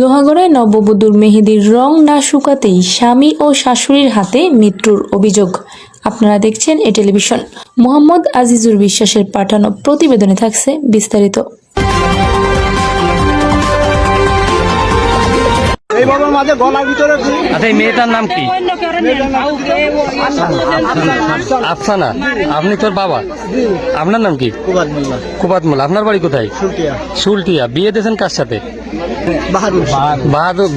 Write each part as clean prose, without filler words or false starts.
লোহাগড়ায় নববধূর মেহেদির রং না শুকাতেই স্বামী ও শাশুড়ির হাতে মৃত্যুর অভিযোগ। আপনারা দেখছেন এ টেলিভিশন। মোহাম্মদ আজিজুর বিশ্বাসের পাঠানো প্রতিবেদনে থাকছে বিস্তারিত। এই বাবার মাঝে গলার ভিতরে আচ্ছা, এই মেয়েটার নাম কি? আফসানা। আপনি তোর বাবা? আপনার নাম কি? কুবাত মোল্লা। আপনার বাড়ি কোথায়? শুলটিয়া। বিয়ে দিয়েছেন কার সাথে?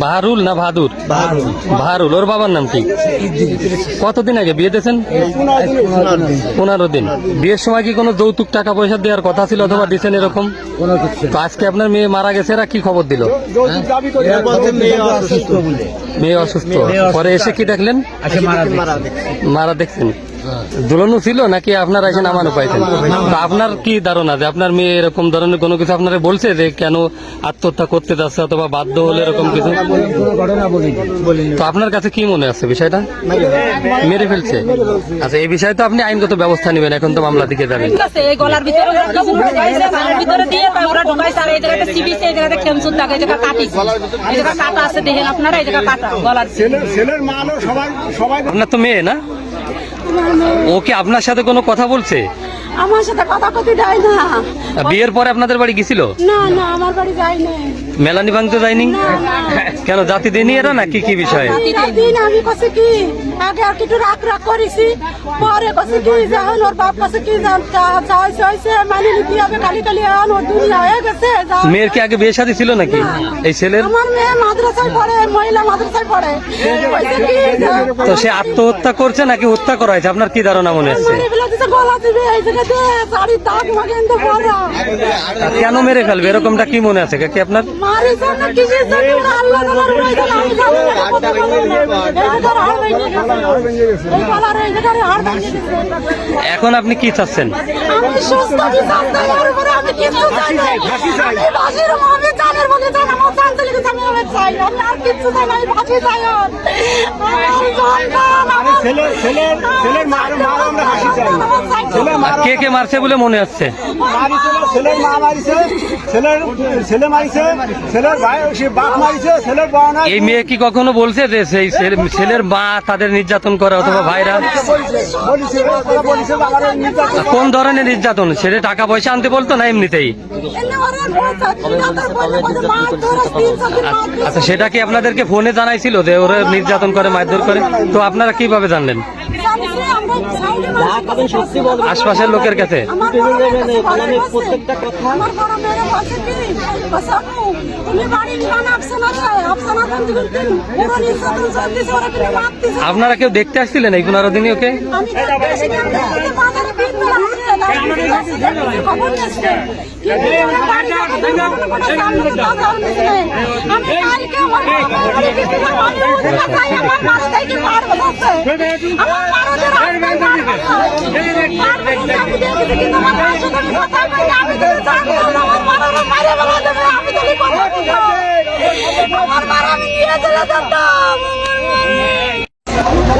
বাহারুল না বাহাদুর? বাহারুল। ওর বাবার নাম কি? কতদিন আগে বিয়ে দিয়েছেন? 15 দিন। বিয়ের সময় কি কোনো যৌতুক টাকা পয়সা দেওয়ার কথা ছিল অথবা দিচ্ছেন এরকম? তো আজকে আপনার মেয়ে মারা গেছে, এরা কি খবর দিল? মেয়ে অসুস্থ। পরে এসে কি দেখলেন? মারা দেখছেন। ঝুলানো ছিল নাকি আপনারা এসে নামানো পাইছেন? তো আপনার কি ধারণা যে আপনার মেয়ে এরকম ধরনের কোনো কিছু আপনারা বলছে যে কেন আত্মহত্যা করতে যাচ্ছে অথবা বাধ্য হলে এরকম কিছু? তো আপনার কাছে কি মনে আছে বিষয়টা? মেরে ফেলছে। আচ্ছা, এই বিষয়ে তো আপনি আইনগত ব্যবস্থা নেবেন, এখন তো মামলা দিকে যাবেন। আপনার তো মেয়ে না? ও কি আপনার সাথে কোনো কথা বলছে? আমার সাথে কথা কতি যায় না। বিয়ের পরে আপনাদের বাড়ি গেছিল? না না, আমার বাড়ি যায়নি। মেলানি ভাঙতে যায়নি কেন? জাতি দেয়নি এরা নাকি কি বিষয়? আমি কছে কি আগে আর কিছু রাগ করেছি, পরে কছে কি যখন ওর বাপ কছে কি হয়েছে মানে নিতে হবে, কালি কালি এখন ওর দুনিয়া হয়ে গেছে। মেয়ের কি আগে বিয়ে শাদী ছিল নাকি এই ছেলের? আমার মেয়ে মাদ্রাসায় পড়ে, মহিলা মাদ্রাসায় পড়ে। তো সে আত্মহত্যা করছে নাকি হত্যা করা হয়েছে? আপনার কি ধারণা মনে হচ্ছে? গলা দিবে এই জায়গাতে শাড়ির দাগ মাগেন তো বড়। কেন মেরে ফেলবে এরকমটা কি মনে আছে কাকি আপনার? এখন আপনি কি চাচ্ছেন? কে কে মারছে বলে মনে হচ্ছে? এই মেয়ে কি কখনো বলছে যে সেই ছেলের মা তাদের নির্যাতন করে অথবা ভাইরা? কোন ধরনের নির্যাতন? ছেলে টাকা পয়সা আনতে বলতো না এমনিতেই? আচ্ছা, সেটা কি আপনাদেরকে ফোনে জানাইছিল যে ওরা নির্যাতন করে, মারধর করে? তো আপনারা কিভাবে জানলেন? আশপাশের লোকের কাছে? আপনারা কেউ দেখতে আসছিলেন এই 15 দিনই ওকে?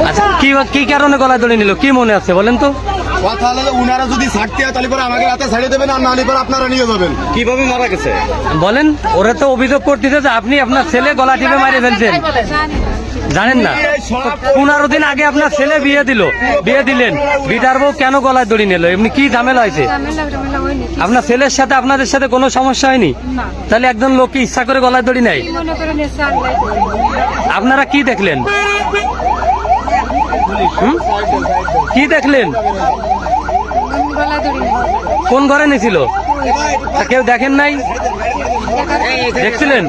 আচ্ছা, কি কারণে গলায় দড়ি নিল কি মনে আছে বলেন তো? কথা হলো উনারা যদি ছাড়তে হয় তাহলে পরে আমাকে রাতে ছাড়িয়ে দেবেন, আর না হলে পরে আপনারা নিয়ে যাবেন। কিভাবে মারা গেছে বলেন? ওরা তো অভিযোগ করতেছে যে আপনি আপনার ছেলে গলা টিপে মারে ফেলছেন। জানেন না? 15 দিন আগে আপনার ছেলে বিয়ে দিলেন, বিটার বউ কেন গলায় দড়ি নিল? এমনি কি ঝামেলা হয়েছে? আপনার ছেলের সাথে আপনাদের সাথে কোনো সমস্যা হয়নি? তাহলে একজন লোক কি ইচ্ছা করে গলায় দড়ি নেয়? আপনারা কি দেখলেন? কি দেখলেন? কোন ঘরে নিয়েছিল? কেউ দেখেন নাই? দেখছিলেন?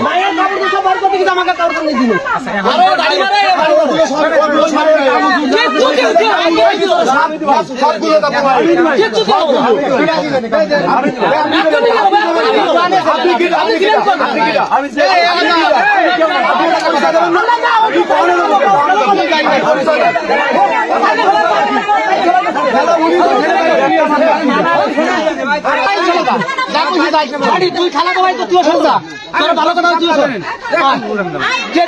মায়ের কাপড় তো সব বার করতে গিয়ে আমাকে কাপড় কিনে দিল আরে গাড়ি মারে সবগুলো তুই খেলা তো ভাই তো তুই শুনছা তোর ভালো কথা তুই শোনেন কি